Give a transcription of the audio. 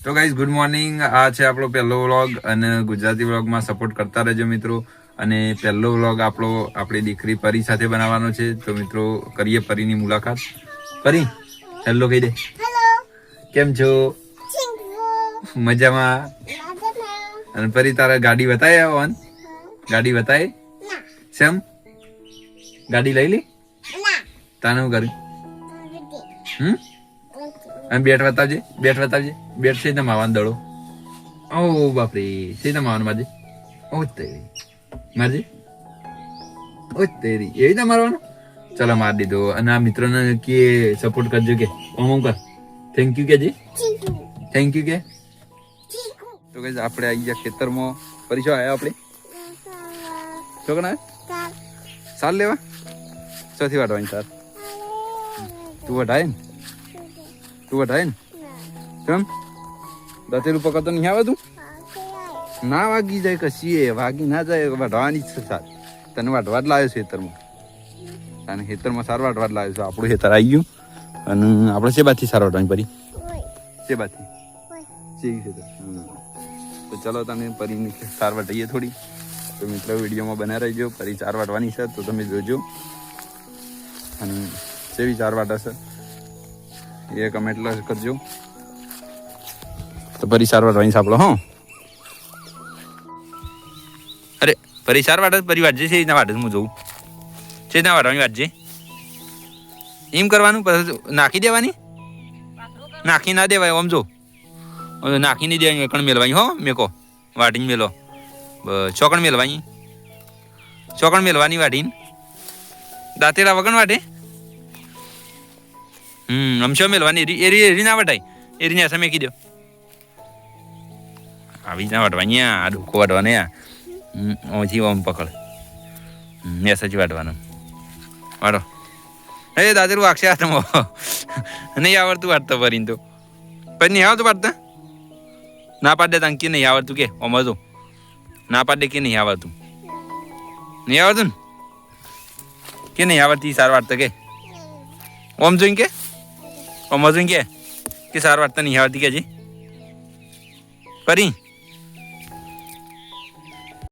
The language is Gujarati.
તો ગાઈઝ ગુડ મોર્નિંગ. આ છે આપણો પહેલો વ્લોગ અને ગુજરાતી વ્લોગમાં સપોર્ટ કરતા રહેજો મિત્રો. અને પહેલો વ્લોગ આપણી દીકરી પરી સાથે બનાવવાનો છે. તો મિત્રો કરીએ પરીની મુલાકાત. પરી હેલો કહી દે. કેમ છો? મજામાં. અને પરી તારા ગાડી બતાય આવન ગાડી બતાય સેમ ગાડી લઈ લી તાનું કર્યું અને બેટ બતાવજે બેટ છે માવાનો દડો. ઓ બાપરે છે માવાનો મારજે. ઓ તેરી મારજે. ઓ તેરી એવી રીતે મારવાનો. ચલો માર દીધો. અને આ મિત્રોને કે સપોર્ટ કરજો કે ઓમ કર થેન્ક યુ કેજે. થેન્ક યુ કે. તો ગાઈસ આપણે આવી ગયા ખેતરમાં. પરિચય આવ્યા આપણે છોકરા સાલ લેવા ચોથી વાટવાની સાર તું વઢાય ને કેમ દતેલું પકડતો નહીં આવે તું ના વાગી જાય કશી વાગી ના જાય વાઢવાની જ છે સાર તને વાઢવા જ લાવ્યો છે ખેતરમાં અને ખેતરમાં સાર વાઢવા જ લાવ્યો છે. આપણું ખેતર આવી ગયું અને આપણે શેબાથી સાર વાઢવાની પડી શેબાથી ખેતર. તો ચલો તમે પરીની સાર વાટીએ થોડી. તો મિત્રો વિડીયોમાં બનાવી રહેજો. પરી ચાર વાટવાની છે તો તમે જોજો અને સેવી ચાર વાટા છે એ કમેન્ટ કરજો. તો પરી ચાર વાટવાની છે આપણો. હા અરે પરી ચાર વાટ પરી વાટજે છે ના વાટે હું જોઉં છે ના વાટવાની વાટજે એમ કરવાનું. પછી નાખી દેવાની નાખી ના દેવાય આમ જો નાખી નહીં દેવાની એકણ મેળવાની. હો મેકો વાટીને મેલો ચોકણ મેલવાની વાટીને દાંતેલા વગણ વાટે અમશો મેલવાની એરી ના વટાય એરી ને મેકી દો. આવી ના વાટવાની આ ડોકો વાટવાને ઓછી ઓમ પકડ ને સચી વાટવાનું વાટો. એ દાંતેલું વાગશે હાથમાં નહીં આવડતું વાટતા ફરીને તો પછી નહીં આવતું વાટતા ના પાડે તાંકી નહીં આવડતું કે ઓમ હતું ના પાડે કે નહીં આવડતું ને કે નહીં આવડતી સાર વાટતા કે ઓમ જોઈને કે ઓમ જોઈને કે સાર વાટતા નહીં આવડતી કે જી પરી